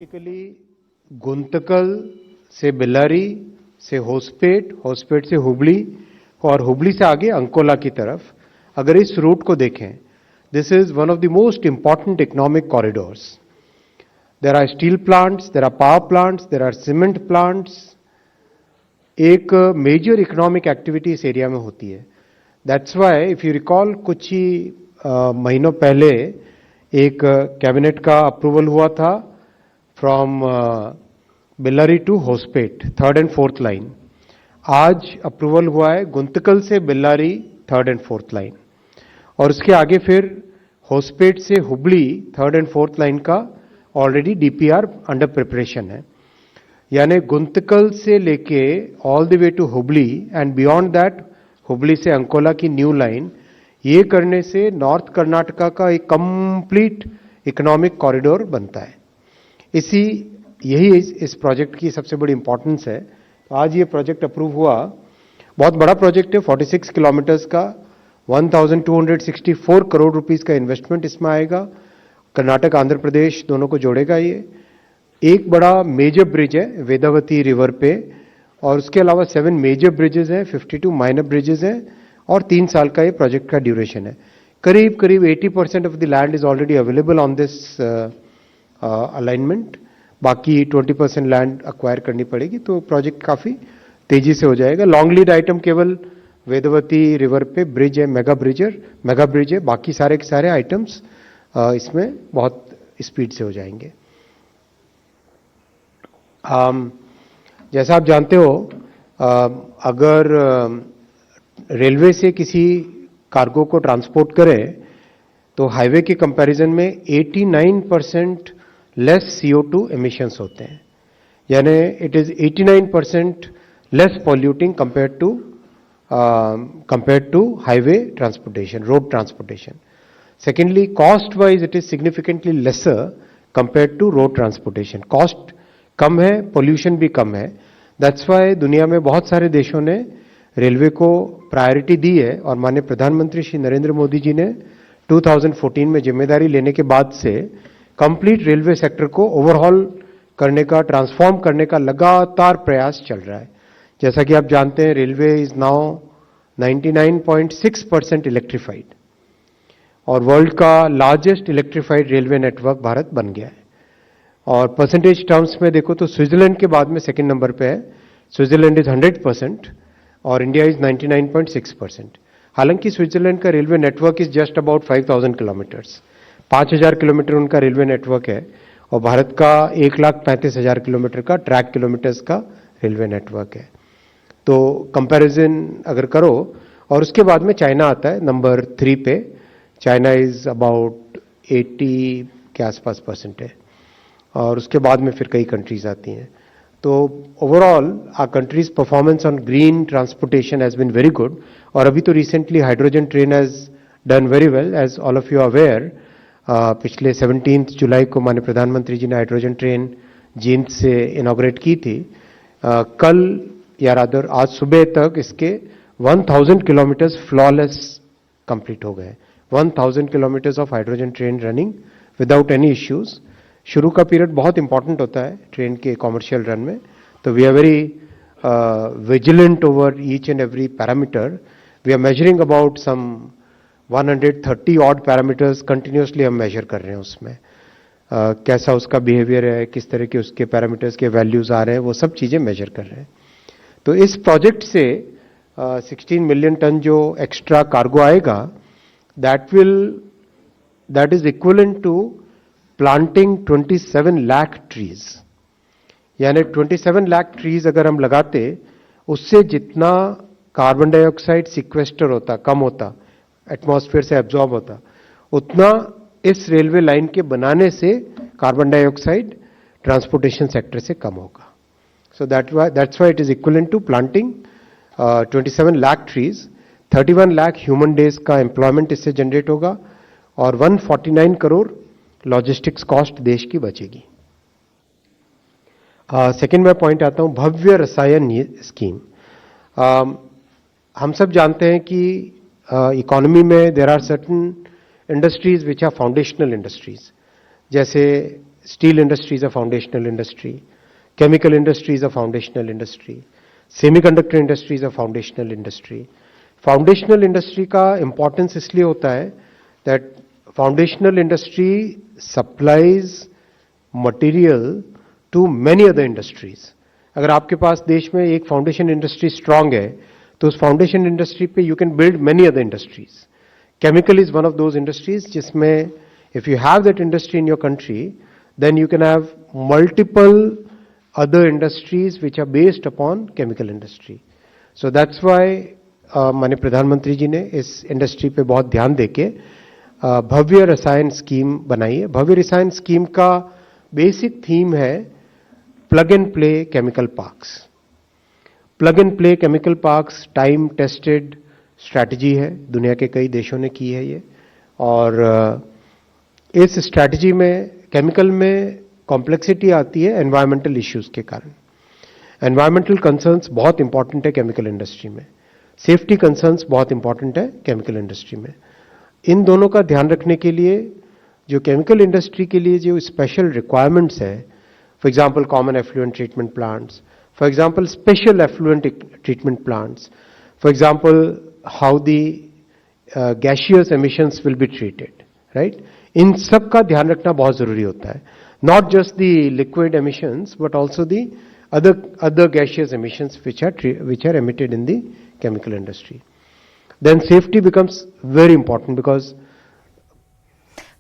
Basically Guntakal से बेल्लारी से होसपेट, होसपेट से हुबली और हुबली से आगे अंकोला की तरफ अगर इस रूट को देखें, this is one of the most important economic corridors. There are steel plants, there are power plants, there are cement plants. एक मेजर इकोनॉमिक एक्टिविटी इस एरिया में होती है. That's why if you recall कुछ ही महीनों पहले एक कैबिनेट का अप्रूवल हुआ था from Bellary to Hospet, third and fourth line. आज अप्रूवल हुआ है गुंतकल से Bellary third and fourth line, और उसके आगे फिर होसपेट से Hubli third and fourth line का ऑलरेडी डीपीआर अंडर प्रिपरेशन है. यानी गुंतकल से लेके all the way to Hubli and beyond that Hubli से अंकोला की न्यू लाइन, ये करने से नॉर्थ कर्नाटका का एक कंप्लीट इकोनॉमिक कॉरिडोर बनता है. यही इस प्रोजेक्ट की सबसे बड़ी इंपॉर्टेंस है. आज ये प्रोजेक्ट अप्रूव हुआ. बहुत बड़ा प्रोजेक्ट है, 46 किलोमीटर्स का, 1264 करोड़ रुपीस का इन्वेस्टमेंट इसमें आएगा. कर्नाटक आंध्र प्रदेश दोनों को जोड़ेगा. ये एक बड़ा मेजर ब्रिज है वेदावती रिवर पे, और उसके अलावा 7 मेजर ब्रिजेस हैं, 52 माइनर ब्रिजेस हैं, और 3 साल का ये प्रोजेक्ट का ड्यूरेशन है. करीब करीब 80% of the land is already available on this alignment. बाकी 20% लैंड अक्वायर करनी पड़ेगी, तो प्रोजेक्ट काफी तेजी से हो जाएगा. लॉन्ग लीड आइटम केवल वेदवती रिवर पे ब्रिज है, मेगा ब्रिज है. बाकी सारे के सारे आइटम्स इसमें बहुत स्पीड से हो जाएंगे. जैसा आप जानते हो, अगर रेलवे से किसी कार्गो को ट्रांसपोर्ट करें तो हाईवे के कंपैरिजन में 89% लेस CO2 एमिशंस होते हैं. यानी it is 89% less polluting compared to highway transportation, road transportation. Secondly, cost wise it is significantly lesser compared to road transportation. Cost कम है, पोल्यूशन भी कम है. दैट्स वाई दुनिया में बहुत सारे देशों ने रेलवे को प्रायोरिटी दी है, और माननीय प्रधानमंत्री श्री नरेंद्र मोदी जी ने 2014 में जिम्मेदारी लेने के बाद से कंप्लीट रेलवे सेक्टर को ओवरहॉल करने का, ट्रांसफॉर्म करने का लगातार प्रयास चल रहा है. जैसा कि आप जानते हैं, रेलवे इज नाउ 99.6% इलेक्ट्रीफाइड, और वर्ल्ड का largest electrified railway network Bharat बन गया है. और परसेंटेज टर्म्स में देखो तो स्विट्जरलैंड के बाद में सेकंड नंबर पे है. स्विट्जरलैंड इज 100% और इंडिया इज 99.6%. हालांकि स्विट्जरलैंड का railway network is just about 5,000 kilometres, 5,000 kilometre उनका रेलवे नेटवर्क है, और भारत का 1,35,000 किलोमीटर का ट्रैक किलोमीटर्स का रेलवे नेटवर्क है. तो कंपैरिजन अगर करो, और उसके बाद में चाइना आता है नंबर 3 पे. चाइना इज अबाउट 80 के आसपास परसेंट है, और उसके बाद में फिर कई कंट्रीज आती हैं. तो overall our countries performance on green transportation has been very good. और अभी तो recently hydrogen train has done very well, as all of you aware. पिछले 17 जुलाई को माननीय प्रधानमंत्री जी ने हाइड्रोजन ट्रेन जींद से इनॉग्रेट की थी. कल या रादर आज सुबह तक इसके 1000 किलोमीटर्स फ्लॉलेस कंप्लीट हो गए. 1000 kilometres of hydrogen train running without any issues. शुरू का पीरियड बहुत इंपॉर्टेंट होता है ट्रेन के कॉमर्शियल रन में, तो we are very vigilant over each and every parameter. We are measuring about some 130 odd parameters continuously हम मेजर कर रहे हैं. उसमें कैसा उसका बिहेवियर है, किस तरह के उसके पैरामीटर्स के वैल्यूज आ रहे हैं, वो सब चीजें मेजर कर रहे हैं. तो इस प्रोजेक्ट से 16 मिलियन टन जो एक्स्ट्रा कार्गो आएगा, that is equivalent to planting 27 lakh trees. यानी 27 लाख ट्रीज अगर हम लगाते, उससे जितना कार्बन डाइऑक्साइड सिक्वेस्टर होता, कम होता, एटमॉस्फेयर से एब्जॉर्ब होता, उतना इस रेलवे लाइन के बनाने से कार्बन डाइऑक्साइड ट्रांसपोर्टेशन सेक्टर से कम होगा. So that's why it is equivalent to planting 27 lakh trees. 31 lakh human days का एम्प्लॉयमेंट इससे जनरेट होगा, और 149 करोड़ लॉजिस्टिक्स कॉस्ट देश की बचेगी. सेकेंड मैं पॉइंट आता हूं, भव्य रसायन स्कीम. हम सब जानते हैं कि इकोनॉमी में there are certain industries which are foundational industries. जैसे Steel industry is a foundational industry. Chemical industry is a foundational industry. Semiconductor industry is a foundational industry. Foundational industry का importance इसलिए होता है that foundational industry supplies material to many other industries. अगर आपके पास देश में एक फाउंडेशन इंडस्ट्री स्ट्रांग है तो उस फाउंडेशन इंडस्ट्री पे you can build many other industries. Chemical is one of those industries जिसमें if you have that industry in your country then you can have multiple other industries which are based upon chemical industry. So that's why माननीय प्रधानमंत्री जी ने इस industry पे बहुत ध्यान देके भव्य रसायन स्कीम बनाई है. भव्य रसायन स्कीम का बेसिक थीम है plug and play chemical parks. Plug and play chemical parks time tested strategy है, दुनिया के कई देशों ने की है ये. और इस स्ट्रैटेजी में केमिकल में कॉम्प्लेक्सिटी आती है एनवायरमेंटल इश्यूज के कारण. एनवायरमेंटल कंसर्न्स बहुत इंपॉर्टेंट है केमिकल इंडस्ट्री में. सेफ्टी कंसर्न्स बहुत इंपॉर्टेंट है केमिकल इंडस्ट्री में. इन दोनों का ध्यान रखने के लिए जो केमिकल इंडस्ट्री के लिए जो स्पेशल रिक्वायरमेंट्स है, for example common effluent treatment plants, for example special effluent treatment plants, for example how the gaseous emissions will be treated, right. इन सब का ध्यान रखना बहुत जरूरी होता है. Not just the liquid emissions, but also the other gaseous emissions which are emitted in the chemical industry. Then safety becomes very important because